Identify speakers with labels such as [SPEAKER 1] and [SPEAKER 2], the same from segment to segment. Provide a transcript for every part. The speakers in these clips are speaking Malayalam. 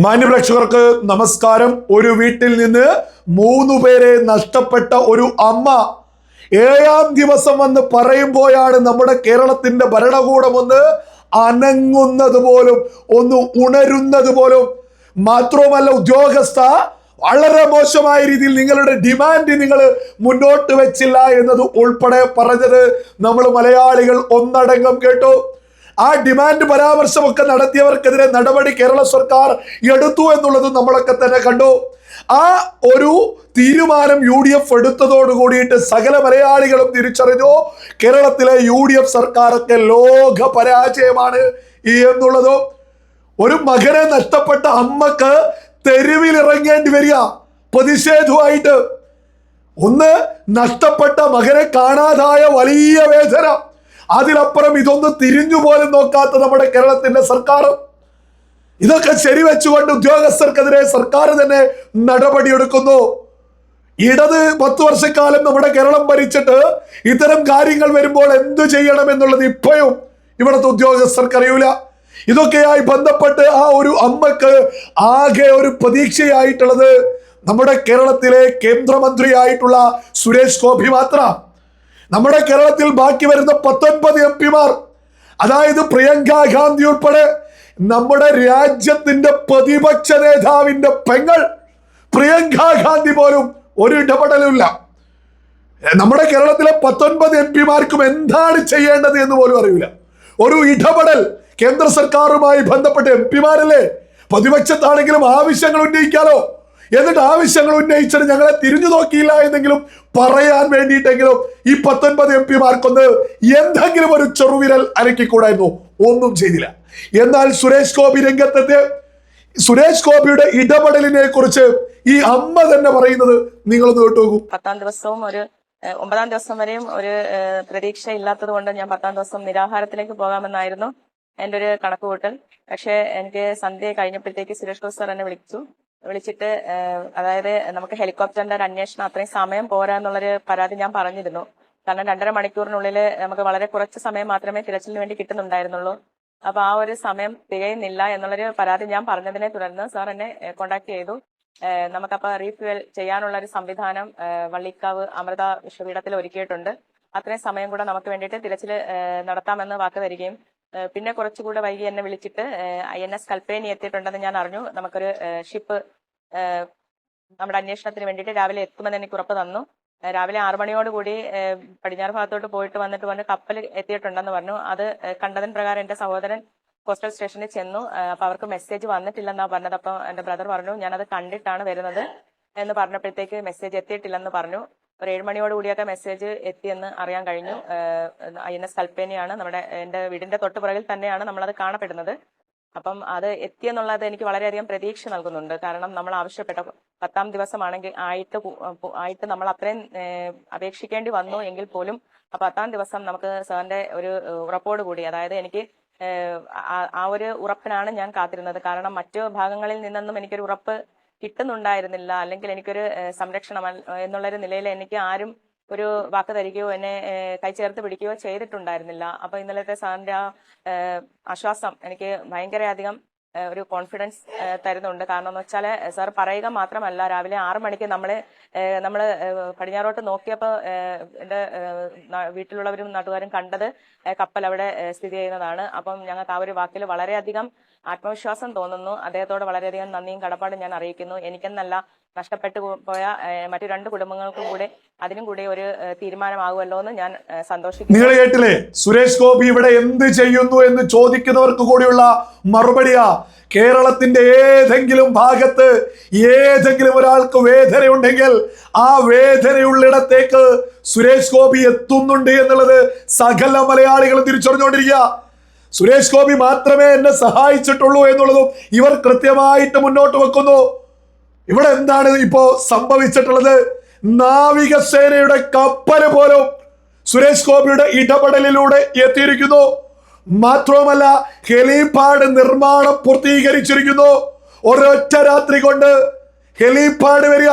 [SPEAKER 1] മാന്യപ്രേക്ഷകർക്ക് നമസ്കാരം. ഒരു വീട്ടിൽ നിന്ന് 3 പേരെ നഷ്ടപ്പെട്ട ഒരു അമ്മ 7ാം ദിവസം വന്ന് പറയുമ്പോഴാണ് നമ്മുടെ കേരളത്തിന്റെ ഭരണകൂടം ഒന്ന് അനങ്ങുന്നത് പോലും, ഒന്ന് ഉണരുന്നത് പോലും. മാത്രവുമല്ല, ഉദ്യോഗസ്ഥ വളരെ മോശമായ രീതിയിൽ നിങ്ങളുടെ ഡിമാൻഡ് നിങ്ങൾ മുന്നോട്ട് വെച്ചില്ല എന്നത് ഉൾപ്പെടെ പറഞ്ഞത് നമ്മൾ മലയാളികൾ ഒന്നടങ്കം കേട്ടു. ആ ഡിമാൻഡ് പരാമർശമൊക്കെ നടത്തിയവർക്കെതിരെ നടപടി കേരള സർക്കാർ എടുത്തു എന്നുള്ളത് നമ്മളൊക്കെ തന്നെ കണ്ടു. ആ ഒരു തീരുമാനം UDF എടുത്തതോട് കൂടിയിട്ട് സകല മലയാളികളും തിരിച്ചറിഞ്ഞു കേരളത്തിലെ UDF സർക്കാരൊക്കെ ലോക പരാജയമാണ് എന്നുള്ളത്. ഒരു മകനെ നഷ്ടപ്പെട്ട അമ്മക്ക് തെരുവിൽ ഇറങ്ങേണ്ടി വരിക പ്രതിഷേധമായിട്ട്. ഒന്ന്, നഷ്ടപ്പെട്ട മകനെ കാണാതായ വലിയ വേദന, അതിലപ്പുറം ഇതൊന്നും തിരിഞ്ഞുപോലും നോക്കാത്ത നമ്മുടെ കേരളത്തിന്റെ സർക്കാർ. ഇതൊക്കെ ശരിവെച്ചുകൊണ്ട് ഉദ്യോഗസ്ഥർക്കെതിരെ സർക്കാർ തന്നെ നടപടിയെടുക്കുന്നു. ഇടത് 10 വർഷക്കാലം നമ്മുടെ കേരളം ഭരിച്ചിട്ട് ഇത്തരം കാര്യങ്ങൾ വരുമ്പോൾ എന്തു ചെയ്യണം എന്നുള്ളത് ഇപ്പോഴും ഇവിടുത്തെ ഉദ്യോഗസ്ഥർക്ക് അറിയൂല. ഇതൊക്കെയായി ബന്ധപ്പെട്ട് ആ ഒരു അമ്മക്ക് ആകെ ഒരു പ്രതീക്ഷയായിട്ടുള്ളത് നമ്മുടെ കേരളത്തിലെ കേന്ദ്രമന്ത്രിയായിട്ടുള്ള സുരേഷ് ഗോപി മാത്രം. നമ്മുടെ കേരളത്തിൽ ബാക്കി വരുന്ന 19 MP-മാർ, അതായത് പ്രിയങ്ക ഗാന്ധി ഉൾപ്പെടെ നമ്മുടെ രാജ്യത്തിന്റെ പ്രതിപക്ഷ നേതാവിന്റെ പെങ്ങൾ പ്രിയങ്ക ഗാന്ധി പോലും ഒരു ഇടപെടലുമില്ല. നമ്മുടെ കേരളത്തിലെ 19 MP-മാർക്കും എന്താണ് ചെയ്യേണ്ടത് എന്ന് പോലും അറിയില്ല. ഒരു ഇടപെടൽ കേന്ദ്ര സർക്കാരുമായി ബന്ധപ്പെട്ട MP-മാരല്ലേ, പ്രതിപക്ഷത്താണെങ്കിലും ആവശ്യങ്ങൾ ഉന്നയിക്കാലോ. എന്നിട്ട് ആവശ്യങ്ങൾ ഉന്നയിച്ചിട്ട് ഞങ്ങളെ തിരിഞ്ഞു നോക്കിയില്ല എന്നെങ്കിലും പറയാൻ വേണ്ടിയിട്ടെങ്കിലും ഈ 19 MP-മാർക്കൊന്ന് എന്തെങ്കിലും ഒരു ചെറുവിരൽ അനക്കിക്കൂടായിരുന്നു. ഒന്നും ചെയ്തില്ല. എന്നാൽ സുരേഷ് ഗോപി രംഗത്തെത്തി. സുരേഷ് ഗോപിയുടെ ഇടപെടലിനെ കുറിച്ച് ഈ അമ്മ തന്നെ പറയുന്നത് നിങ്ങളൊന്ന് കേട്ടുനോക്കൂ.
[SPEAKER 2] 10ാം ദിവസവും 9ാം ദിവസം വരെയും ഒരു പ്രതീക്ഷ ഇല്ലാത്തത് കൊണ്ട് ഞാൻ 10ാം ദിവസം നിരാഹാരത്തിലേക്ക് പോകാമെന്നായിരുന്നു എൻ്റെ ഒരു കണക്കുകൂട്ടൽ. പക്ഷെ എനിക്ക് സന്ധ്യ കഴിഞ്ഞപ്പോഴത്തേക്ക് സുരേഷ് ഗോപി സാർ എന്നെ വിളിച്ചിട്ട് അതായത് നമുക്ക് ഹെലികോപ്റ്ററിന്റെ ഒരു അന്വേഷണം അത്രയും സമയം പോരാ എന്നുള്ളൊരു പരാതി ഞാൻ പറഞ്ഞിരുന്നു. കാരണം 2.5 മണിക്കൂറിനുള്ളിൽ നമുക്ക് വളരെ കുറച്ച് സമയം മാത്രമേ തിരച്ചിലിന് വേണ്ടി കിട്ടുന്നുണ്ടായിരുന്നുള്ളൂ. അപ്പൊ ആ ഒരു സമയം തികയുന്നില്ല എന്നുള്ളൊരു പരാതി ഞാൻ പറഞ്ഞതിനെ തുടർന്ന് സാർ എന്നെ കോണ്ടാക്ട് ചെയ്തു. നമുക്കപ്പോൾ റീഫ്യൂവൽ ചെയ്യാനുള്ള ഒരു സംവിധാനം വള്ളിക്കാവ് അമൃത വിശ്വപീഠത്തിൽ ഒരുക്കിയിട്ടുണ്ട്. അത്രയും സമയം കൂടെ നമുക്ക് വേണ്ടിയിട്ട് തിരച്ചിൽ നടത്താമെന്ന് വാക്ക് തരികയും പിന്നെ കുറച്ചുകൂടെ വൈകി എന്നെ വിളിച്ചിട്ട് INS കൽപ്പേനി എത്തിയിട്ടുണ്ടെന്ന് ഞാൻ അറിഞ്ഞു. നമുക്കൊരു ഷിപ്പ് നമ്മുടെ അന്വേഷണത്തിന് വേണ്ടിയിട്ട് രാവിലെ എത്തുമെന്ന് എനിക്ക് ഉറപ്പ് തന്നു. രാവിലെ 6 മണിയോടുകൂടി പടിഞ്ഞാറ് ഭാഗത്തോട്ട് പോയിട്ട് വന്നിട്ട് കപ്പൽ എത്തിയിട്ടുണ്ടെന്ന് പറഞ്ഞു. അത് കണ്ടതിന് പ്രകാരം എൻ്റെ സഹോദരൻ കോസ്റ്റൽ സ്റ്റേഷനിൽ ചെന്നു. അപ്പൊ അവർക്ക് മെസ്സേജ് വന്നിട്ടില്ലെന്നാ പറഞ്ഞത്. അപ്പൊ എൻ്റെ ബ്രദർ പറഞ്ഞു ഞാനത് കണ്ടിട്ടാണ് വരുന്നത് എന്ന് പറഞ്ഞപ്പോഴത്തേക്ക് മെസ്സേജ് എത്തിയിട്ടില്ലെന്ന് പറഞ്ഞു. ഒരു 7 മണിയോടുകൂടിയൊക്കെ മെസ്സേജ് എത്തിയെന്ന് അറിയാൻ കഴിഞ്ഞു. INS കൽപ്പേനിയാണ് എൻ്റെ വീടിന്റെ തൊട്ടുപുറകിൽ തന്നെയാണ് നമ്മളത് കാണപ്പെടുന്നത്. അപ്പം അത് എത്തിയെന്നുള്ളത് എനിക്ക് വളരെയധികം പ്രതീക്ഷ നൽകുന്നുണ്ട്. കാരണം നമ്മൾ ആവശ്യപ്പെട്ട 10ാം ദിവസമാണെങ്കിൽ ആയിട്ട് നമ്മൾ അത്രയും അപേക്ഷിക്കേണ്ടി വന്നു എങ്കിൽ പോലും 10ാം ദിവസം നമുക്ക് സാറിന്റെ ഒരു ഉറപ്പോട് കൂടി, അതായത് എനിക്ക് ആ ഒരു ഉറപ്പിനാണ് ഞാൻ കാത്തിരുന്നത്. കാരണം മറ്റു ഭാഗങ്ങളിൽ നിന്നൊന്നും എനിക്കൊരു ഉറപ്പ് കിട്ടുന്നുണ്ടായിരുന്നില്ല, അല്ലെങ്കിൽ എനിക്കൊരു സംരക്ഷണം എന്നുള്ളൊരു നിലയിൽ എനിക്ക് ആരും ഒരു വാക്ക് തരികയോ എന്നെ കൈ ചേർത്ത് പിടിക്കുകയോ ചെയ്തിട്ടുണ്ടായിരുന്നില്ല. അപ്പൊ ഇന്നലത്തെ സാറിന്റെ ആ ആശ്വാസം എനിക്ക് ഭയങ്കരധികം ഒരു കോൺഫിഡൻസ് തരുന്നുണ്ട്. കാരണം എന്ന് വെച്ചാല് സാർ പറയുക മാത്രമല്ല, രാവിലെ 6 മണിക്ക് നമ്മള് പടിഞ്ഞാറോട്ട് നോക്കിയപ്പോൾ എൻ്റെ വീട്ടിലുള്ളവരും നാട്ടുകാരും കണ്ടത് കപ്പൽ അവിടെ സ്ഥിതി ചെയ്യുന്നതാണ്. അപ്പം ഞങ്ങൾക്ക് ആ ഒരു വാക്കിൽ വളരെയധികം ആത്മവിശ്വാസം തോന്നുന്നു. അദ്ദേഹത്തോട് വളരെയധികം നന്ദിയും കടപ്പാടും ഞാൻ അറിയിക്കുന്നു. എനിക്കെന്നല്ല, നഷ്ടപ്പെട്ടു പോയ മറ്റു 2 കുടുംബങ്ങൾക്കും കൂടെ അതിനും കൂടെ ഒരു തീരുമാനമാകുമല്ലോ എന്ന് ഞാൻ സന്തോഷിക്കുന്നു.
[SPEAKER 1] നിങ്ങൾ കേട്ടില്ലേ, സുരേഷ് ഗോപി ഇവിടെ എന്ത് ചെയ്യുന്നു എന്ന് ചോദിക്കുന്നവർക്ക് കൂടിയുള്ള മറുപടിയാ. കേരളത്തിന്റെ ഏതെങ്കിലും ഭാഗത്ത് ഏതെങ്കിലും ഒരാൾക്ക് വേദനയുണ്ടെങ്കിൽ ആ വേദനയുള്ളിടത്തേക്ക് സുരേഷ് ഗോപി എത്തുന്നുണ്ട് എന്നുള്ളത് സകല മലയാളികളും തിരിച്ചറിഞ്ഞുകൊണ്ടിരിക്കുക. സുരേഷ് ഗോപി മാത്രമേ എന്നെ സഹായിച്ചിട്ടുള്ളൂ എന്നുള്ളതും ഇവർ കൃത്യമായിട്ട് മുന്നോട്ട് വെക്കുന്നു. ഇവിടെ എന്താണ് ഇപ്പോ സംഭവിച്ചിട്ടുള്ളത്? നാവികസേനയുടെ കപ്പല് പോലും സുരേഷ് ഗോപിയുടെ ഇടപെടലിലൂടെ എത്തിയിരിക്കുന്നു. മാത്രവുമല്ല, ഹെലിപാഡ് നിർമ്മാണം പൂർത്തീകരിച്ചിരിക്കുന്നു. ഒരൊറ്റ രാത്രി കൊണ്ട് ഹെലിപാഡ് വരിക,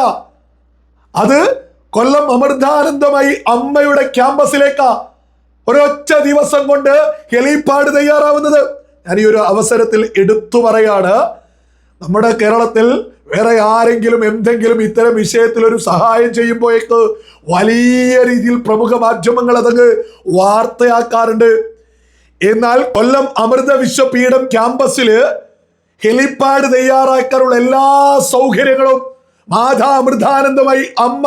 [SPEAKER 1] അത് കൊല്ലം അമൃതാനന്ദമായി അമ്മയുടെ ക്യാമ്പസിലേക്കാ ഒരൊറ്റ ദിവസം കൊണ്ട് ഹെലിപാഡ് തയ്യാറാവുന്നത്. ഞാൻ ഈ ഒരു അവസരത്തിൽ എടുത്തു പറയാണ്, നമ്മുടെ കേരളത്തിൽ വേറെ ആരെങ്കിലും എന്തെങ്കിലും ഇത്തരം വിഷയത്തിൽ ഒരു സഹായം ചെയ്യുമ്പോഴേക്ക് വലിയ രീതിയിൽ പ്രമുഖ മാധ്യമങ്ങൾ അതങ്ങ് വാർത്തയാക്കാറുണ്ട്. എന്നാൽ കൊല്ലം അമൃത വിശ്വപീഠം ക്യാമ്പസില് ഹെലിപാഡ് തയ്യാറാക്കാനുള്ള എല്ലാ സൗകര്യങ്ങളും മാതാ അമൃതാനന്ദമായി അമ്മ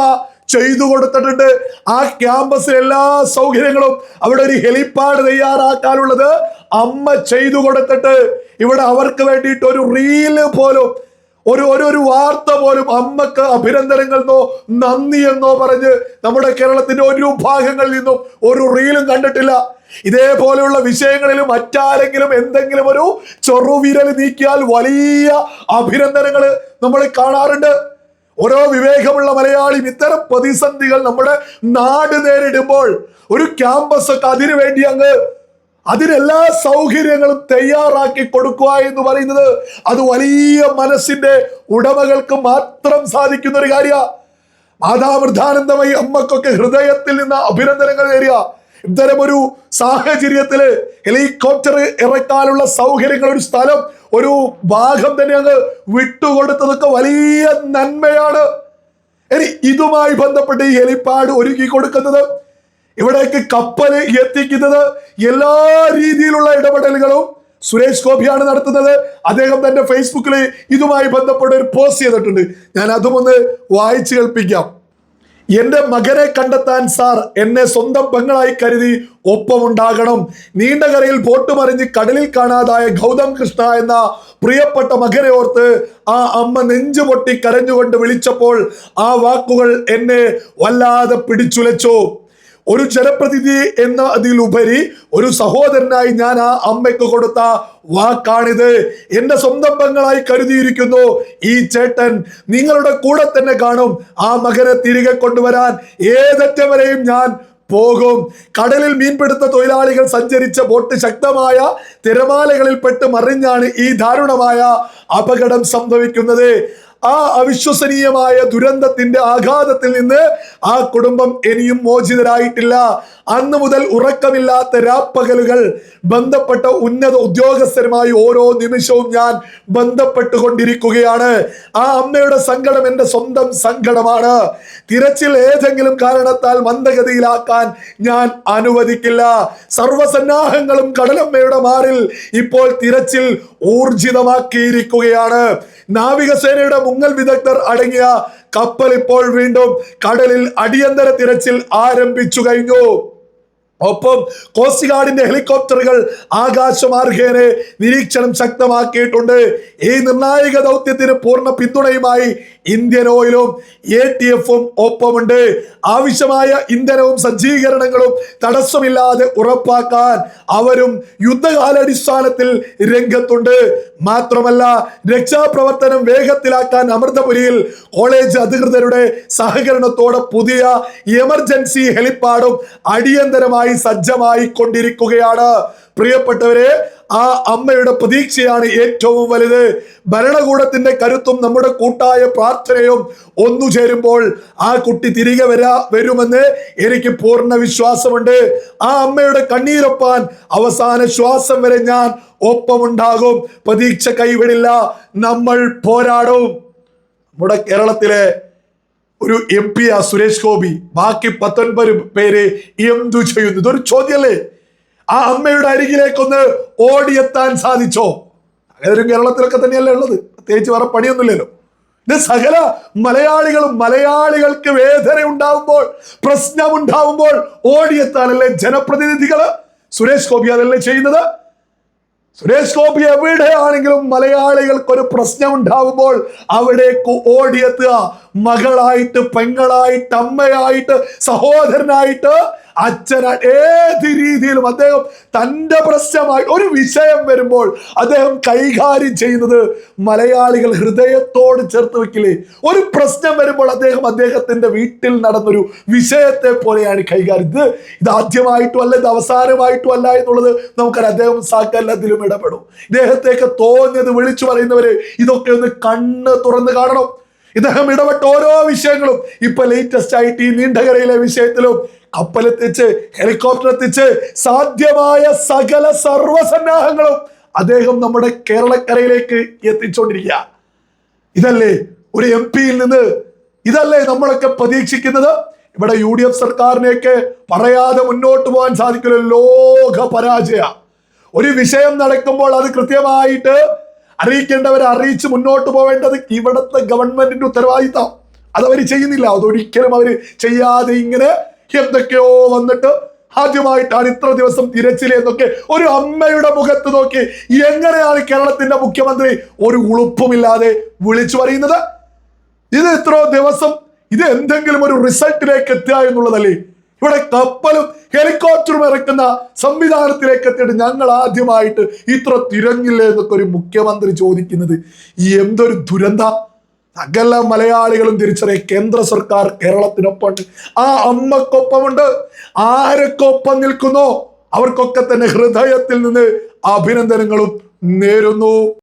[SPEAKER 1] ചെയ്തു കൊടുത്തിട്ടുണ്ട്. ആ ക്യാമ്പസിൽ എല്ലാ സൗകര്യങ്ങളും അവിടെ ഒരു ഹെലിപാഡ് തയ്യാറാക്കാനുള്ളത് അമ്മ ചെയ്തു കൊടുത്തിട്ട് ഇവിടെ അവർക്ക് വേണ്ടിയിട്ട് ഒരു റീല് പോലും ഒരു വാർത്ത പോലും അമ്മക്ക് അഭിനന്ദനങ്ങളെന്നോ നന്ദി എന്നോ പറഞ്ഞ് നമ്മുടെ കേരളത്തിന്റെ ഒരു ഭാഗങ്ങളിൽ നിന്നും ഒരു റീലും കണ്ടിട്ടില്ല. ഇതേപോലെയുള്ള വിഷയങ്ങളിലും മറ്റാരെങ്കിലും എന്തെങ്കിലും ഒരു ചെറുവിരൽ നീക്കിയാൽ വലിയ അഭിനന്ദനങ്ങൾ നമ്മൾ കാണാറുണ്ട്. ഓരോ വിവേകമുള്ള മലയാളിയും ഇത്തരം പ്രതിസന്ധികൾ നമ്മുടെ നാട് നേരിടുമ്പോൾ ഒരു ക്യാമ്പസ് ഒക്കെ അതിനു വേണ്ടി അതിനെല്ലാ സൗകര്യങ്ങളും തയ്യാറാക്കി കൊടുക്കുക എന്ന് പറയുന്നത് അത് വലിയ മനസ്സിന്റെ ഉടമകൾക്ക് മാത്രം സാധിക്കുന്ന ഒരു കാര്യമാണ്. മാതാമൃതാനന്ദമയി അമ്മക്കൊക്കെ ഹൃദയത്തിൽ നിന്ന് അഭിനന്ദനങ്ങൾ നേരുക. ഇത്തരമൊരു സാഹചര്യത്തില് ഹെലികോപ്റ്റർ ഇറക്കാനുള്ള സൗകര്യങ്ങൾ, ഒരു സ്ഥലം, ഒരു ഭാഗം തന്നെ അങ്ങ് വിട്ടുകൊടുത്തതൊക്കെ വലിയ നന്മയാണ്. ഇനി ഇതുമായി ബന്ധപ്പെട്ട് ഈ ഹെലിപാഡ് ഒരുക്കി കൊടുക്കുന്നത്, ഇവിടേക്ക് കപ്പൽ എത്തിക്കുന്നത്, എല്ലാ രീതിയിലുള്ള ഇടപെടലുകളും സുരേഷ് ഗോപിയാണ് നടത്തുന്നത്. അദ്ദേഹം തന്റെ ഫേസ്ബുക്കിൽ ഇതുമായി ബന്ധപ്പെട്ട് ഒരു പോസ്റ്റ് ചെയ്തിട്ടുണ്ട്. ഞാൻ അതും ഒന്ന് വായിച്ചു കേൾപ്പിക്കാം. എന്റെ മകനെ കണ്ടെത്താൻ സാർ എന്നെ സ്വന്തം പെങ്ങളായി കരുതി ഒപ്പമുണ്ടാകണം. നീണ്ടകരയിൽ ബോട്ട് മറിഞ്ഞ് കടലിൽ കാണാതായ ഗൗതം കൃഷ്ണ എന്ന പ്രിയപ്പെട്ട മകനെ ഓർത്ത് ആ അമ്മ നെഞ്ചുപൊട്ടി കരഞ്ഞുകൊണ്ട് വിളിച്ചപ്പോൾ ആ വാക്കുകൾ എന്നെ വല്ലാതെ പിടിച്ചുലച്ചു. ഒരു ജനപ്രതിനിധി എന്ന അതിലുപരി ഒരു സഹോദരനായി ഞാൻ ആ അമ്മയ്ക്ക് കൊടുത്ത വാക്കാണിത്. എന്റെ സ്വന്തം പെങ്ങളായി കരുതിയിരിക്കുന്നു ഈ ചേട്ടൻ. നിങ്ങളുടെ കൂടെ തന്നെ കാണും. ആ മകനെ തിരികെ കൊണ്ടുവരാൻ ഏതറ്റം വരെയും ഞാൻ പോകും. കടലിൽ മീൻപിടുത്ത തൊഴിലാളികൾ സഞ്ചരിച്ച ബോട്ട് ശക്തമായ തിരമാലകളിൽ പെട്ട് മറിഞ്ഞാണ് ഈ ദാരുണമായ അപകടം സംഭവിക്കുന്നത്. ആ അവിശ്വസനീയമായ ദുരന്തത്തിന്റെ ആഘാതത്തിൽ നിന്ന് ആ കുടുംബം ഇനിയും മോചിതരായിട്ടില്ല. അന്ന് മുതൽ ഉറക്കമില്ലാത്ത രാപ്പകലുകൾ ബന്ധപ്പെട്ട ഉന്നത ഉദ്യോഗസ്ഥരുമായി ഓരോ നിമിഷവും ഞാൻ ബന്ധപ്പെട്ടുകൊണ്ടിരിക്കുകയാണ്. ആ അമ്മയുടെ സങ്കടം എൻ്റെ സ്വന്തം സങ്കടമാണ്. തിരച്ചിൽ ഏതെങ്കിലും കാരണത്താൽ മന്ദഗതിയിലാക്കാൻ ഞാൻ അനുവദിക്കില്ല. സർവസന്നാഹങ്ങളും കടലമ്മയുടെ മാറിൽ ഇപ്പോൾ തിരച്ചിൽ ഊർജിതമാക്കിയിരിക്കുകയാണ്. നാവികസേനയുടെ മുങ്ങൽ വിദഗ്ധർ അടങ്ങിയ കപ്പൽ ഇപ്പോൾ വീണ്ടും കടലിൽ അടിയന്തര തിരച്ചിൽ ആരംഭിച്ചു കഴിഞ്ഞു. ഒപ്പം കോസ്റ്റ് ഗാർഡിന്റെ ഹെലികോപ്റ്ററുകൾ ആകാശമാർഗേനെ നിരീക്ഷണം ശക്തമാക്കിയിട്ടുണ്ട്. ഈ നിർണായക ദൗത്യത്തിന് പൂർണ്ണ പിന്തുണയുമായി ഇന്ത്യൻ ഓയിലും ATF-ഉം ഒപ്പമുണ്ട്. ആവശ്യമായ ഇന്ധനവും സജ്ജീകരണങ്ങളും തടസ്സമില്ലാതെ ഉറപ്പാക്കാൻ അവരും യുദ്ധകാലാടിസ്ഥാനത്തിൽ രംഗത്തുണ്ട്. മാത്രമല്ല, രക്ഷാപ്രവർത്തനം വേഗത്തിലാക്കാൻ അമൃതപുരിയിൽ കോളേജ് അധികൃതരുടെ സഹകരണത്തോടെ പുതിയ എമർജൻസി ഹെലിപ്പാഡും അടിയന്തരമായി സജ്ജമായി കൊണ്ടിരിക്കുകയാണ്. പ്രിയപ്പെട്ടവരെ, ആ അമ്മയുടെ പ്രതീക്ഷയാണ് ഏറ്റവും വലുത്. ഭരണകൂടത്തിന്റെ കരുത്തും നമ്മുടെ കൂട്ടായ പ്രാർത്ഥനയും ഒന്നുചേരുമ്പോൾ ആ കുട്ടി തിരികെ വരുമെന്ന് എനിക്ക് പൂർണ്ണ വിശ്വാസമുണ്ട്. ആ അമ്മയുടെ കണ്ണീരൊപ്പാൻ അവസാന ശ്വാസം വരെ ഞാൻ ഒപ്പമുണ്ടാകും. പ്രതീക്ഷ കൈവിടില്ല. നമ്മൾ പോരാടും. നമ്മുടെ കേരളത്തിലെ ഒരു MP സുരേഷ് ഗോപി, ബാക്കി 19 പേര് എന്തു ചെയ്യുന്നു? ഇതൊരു ചോദ്യമല്ലേ? ആ അമ്മയുടെ അരികിലേക്കൊന്ന് ഓടിയെത്താൻ സാധിച്ചോ? അങ്ങനെ കേരളത്തിലൊക്കെ തന്നെയല്ലേ ഉള്ളത്, പ്രത്യേകിച്ച് വേറെ പണിയൊന്നുമില്ലല്ലോ. ഇത് സകല മലയാളികൾക്ക് വേദന ഉണ്ടാവുമ്പോൾ, പ്രശ്നമുണ്ടാവുമ്പോൾ ഓടിയെത്താനല്ലേ ജനപ്രതിനിധികള്? സുരേഷ് ഗോപി അതല്ലേ ചെയ്യുന്നത്? സുരേഷ് ഗോപി എവിടെയാണെങ്കിലും മലയാളികൾക്കൊരു പ്രശ്നം ഉണ്ടാവുമ്പോൾ അവിടേക്ക് ഓടിയെത്തുക. മകളായിട്ട്, പെങ്ങളായിട്ട്, അമ്മയായിട്ട്, സഹോദരനായിട്ട്, അച്ഛനായിട്ട്, ഏത് രീതിയിലും അദ്ദേഹം തൻ്റെ പ്രശ്നമായി ഒരു വിഷയം വരുമ്പോൾ അദ്ദേഹം കൈകാര്യം ചെയ്യുന്നത് മലയാളികൾ ഹൃദയത്തോട് ചേർത്ത് വെക്കില്ലേ? ഒരു പ്രശ്നം വരുമ്പോൾ അദ്ദേഹത്തിന്റെ വീട്ടിൽ നടന്നൊരു വിഷയത്തെ പോലെയാണ് കൈകാര്യം. ഇത് ആദ്യമായിട്ടും അല്ല, ഇത് അവസാനമായിട്ടും അല്ല എന്നുള്ളത് നമുക്കറിയാം. അദ്ദേഹം സകലത്തിലും ഇടപെടും. ഇദ്ദേഹത്തേക്ക് തോന്നിയത് വിളിച്ചു പറയുന്നവര് ഇതൊക്കെ ഒന്ന് കണ്ണ് തുറന്ന് കാണണം. ഇദ്ദേഹം ഇടപെട്ട ഓരോ വിഷയങ്ങളും, ഇപ്പൊ ലേറ്റസ്റ്റ് ആയിട്ട് ഈ നീണ്ടകരയിലെ വിഷയത്തിലും കപ്പലെത്തിച്ച്, ഹെലികോപ്റ്റർ എത്തിച്ച്, സാധ്യമായ സകല സർവസന്നാഹങ്ങളും അദ്ദേഹം നമ്മുടെ കേരളക്കരയിലേക്ക് എത്തിച്ചുകൊണ്ടിരിക്കുക. ഇതല്ലേ ഒരു MP-യിൽ നിന്ന്? ഇതല്ലേ നമ്മളൊക്കെ പ്രതീക്ഷിക്കുന്നത്? ഇവിടെ UDF സർക്കാരിനെയൊക്കെ പറയാതെ മുന്നോട്ട് പോകാൻ സാധിക്കില്ല. ലോക പരാജയ. ഒരു വിഷയം നടക്കുമ്പോൾ അത് കൃത്യമായിട്ട് അറിയിക്കേണ്ടവരെ അറിയിച്ച് മുന്നോട്ട് പോവേണ്ടത് ഇവിടുത്തെ ഗവൺമെന്റിന്റെ ഉത്തരവാദിത്തം. അതവർ ചെയ്യുന്നില്ല. അതൊരിക്കലും അവർ ചെയ്യാതെ ഇങ്ങനെ എന്തൊക്കെയോ വന്നിട്ട് ആദ്യമായിട്ടാണ് ഇത്ര ദിവസം തിരച്ചിൽ എന്നൊക്കെ ഒരു അമ്മയുടെ മുഖത്ത് നോക്കി എങ്ങനെയാണ് കേരളത്തിന്റെ മുഖ്യമന്ത്രി ഒരു ഉളുപ്പുമില്ലാതെ വിളിച്ചു പറയുന്നത്? ഇത് ഇത്ര ദിവസം ഇത് എന്തെങ്കിലും ഒരു റിസൾട്ടിലേക്ക് എത്തുക എന്നുള്ളതല്ലേ? ഇവിടെ കപ്പലും ഹെലികോപ്റ്ററും ഇറക്കുന്ന സംവിധാനത്തിലേക്ക് എത്തിയിട്ട് ഞങ്ങൾ ആദ്യമായിട്ട് ഇത്ര തിരഞ്ഞില്ലേ എന്നൊക്കെ ഒരു മുഖ്യമന്ത്രി ചോദിക്കുന്നത് എന്തൊരു ദുരന്ത! സകല മലയാളികളും തിരിച്ചറിയ കേന്ദ്ര സർക്കാർ കേരളത്തിനൊപ്പമുണ്ട്. ആ അമ്മക്കൊപ്പമുണ്ട്. ആരൊക്കൊപ്പം നിൽക്കുന്നോ അവർക്കൊക്കെ തന്നെ ഹൃദയത്തിൽ നിന്ന് അഭിനന്ദനങ്ങളും നേരുന്നു.